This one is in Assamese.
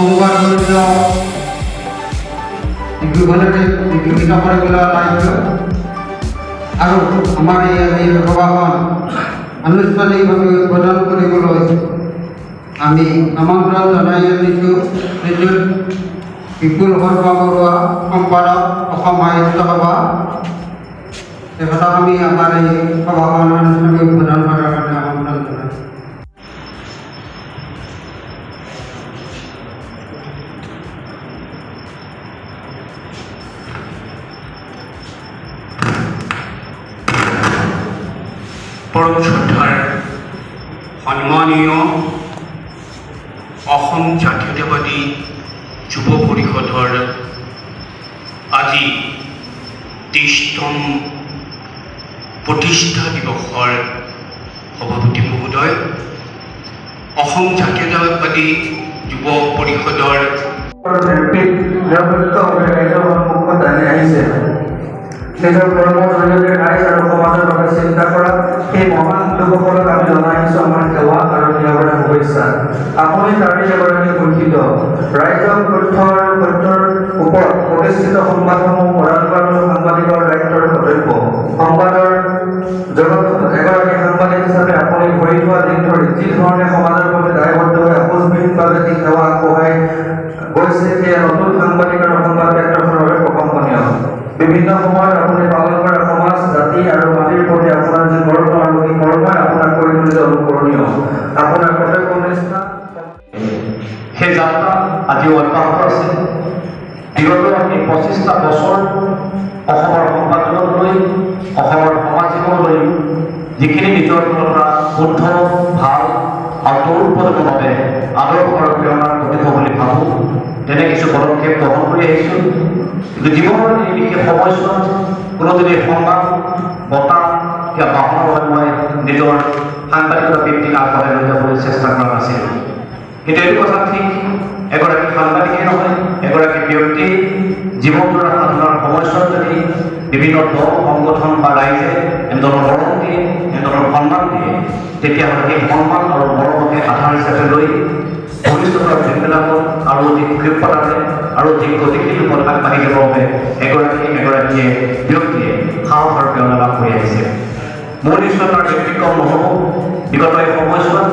সংবাদমূল্য বিকশিত কৰিবলৈ ওলাইছোঁ আৰু আমাৰ এই আজি সভাখন আনুষ্ঠানিকভাৱে উদ্বোধন কৰিবলৈ আমি আমন্ত্ৰণ জনাই আনিছোঁ শ্ৰীযুত বিপুল শৰ্মা বৰুৱা সম্পাদক অসম সাহিত্য সভা তেখেতক আমি আমাৰ এই সভাখন আনুষ্ঠানিক উদ্বোধন কৰাৰ কাৰণে আমন্ত্ৰণ জনাইছোঁ। পৰম শ্ৰদ্ধাৰ সন্মানীয় অসম জাতীয়তাবাদী যুৱ পৰিষদৰ আজি 23তম প্ৰতিষ্ঠা দিৱসৰ সভাপতি মহোদয়, অসম জাতীয়তাবাদী যুৱ পৰিষদৰ নিজৰ কৰ্মৰ জৰিয়তে ৰাইজ আৰু সমাজৰ বাবে চিন্তা কৰা সেই মহান লোকসকলক আমি জনাইছোঁ আমাৰ সেৱা আৰু নিৰাপদা শুভেচ্ছা। আপুনি তাৰে এগৰাকী শিক্ষিত ৰাইজক তথ্য আৰু সত্যৰ ওপৰত প্ৰতিষ্ঠিত সংবাদসমূহ প্ৰদান কৰাটো সাংবাদিকৰ দায়িত্বৰ কৰ্তব্য। সংবাদৰ জগতত এগৰাকী সাংবাদিক হিচাপে আপুনি ভৰি থোৱা দিন ধৰি যি ধৰণে সমাজৰ প্ৰতি দায়বদ্ধ হৈ আপোচবিহীনভাৱে যি সেৱা আগবঢ়াই গৈছে সেয়া নতুন সাংবাদিকৰ সংবাদ ক্ষেত্ৰখনৰ বাবে প্ৰশংসনীয়। বিভিন্ন সময়ত আপুনি পালন কৰা সমাজ জাতি আৰু মাটিৰ প্ৰতি আপোনাৰ যি কৰ্ম আৰু সেই কৰ্মই আপোনাক কৰি তুলিলে অনুকৰণীয়। আপোনাৰ কৰ্তব্য নিষ্ঠা সেই যাত্ৰা আজিও অব্যাহত আছে। বিগত এই 25টা বছৰ অসমৰ সংবাদজনক লৈ অসমৰ সমাজ জীৱনলৈ যিখিনি নিজৰ ফালৰ পৰা শুদ্ধ ভাল আৰু তৰুণ বাবে আদৰ্শ আৰু প্ৰেৰণাৰ প্ৰতীক বুলি ভাবোঁ, তেনে কিছু পদক্ষেপ গ্ৰহণ কৰি আহিছোঁ। কিন্তু জীৱনৰ এই বিশেষ সময়ছোৱাত কোনো যদি সংবাদ বঁটা কিবা বাহনৰ বাবে মই নিজৰ সাংবাদিকতা বৃত্তিক আগবঢ়াই লৈ যাবলৈ চেষ্টা কৰা নাছিলোঁ। কিন্তু এইটো কথা ঠিক, এগৰাকী সাংবাদিকেই নহয়, এগৰাকী ব্যক্তি জীৱনজোৰা সাধনাৰ সময়ছোৱাত যদি বিভিন্ন দল সংগঠন বা ৰাইজে এনেধৰণৰ মৰম দিয়ে, এনেধৰণৰ সন্মান দিয়ে, তেতিয়াহ'লে সেই সন্মান আৰু মৰমকে আধাৰ হিচাপে লৈ ভৱিষ্যতৰ দিনবিলাকত আৰু অধিক ক্ষিপ্ৰতাৰে আৰু অধিক গতিশীল ৰূপত আগবাঢ়ি যাবৰ বাবে এগৰাকীয়ে ব্যক্তিয়ে সাহস আৰু প্ৰেৰণা লাভ কৰি আহিছে। মোৰ নিশ্চয় তাৰ ব্যক্তিক্ৰম নহ'ব। বিগত এই সময়ছোৱাত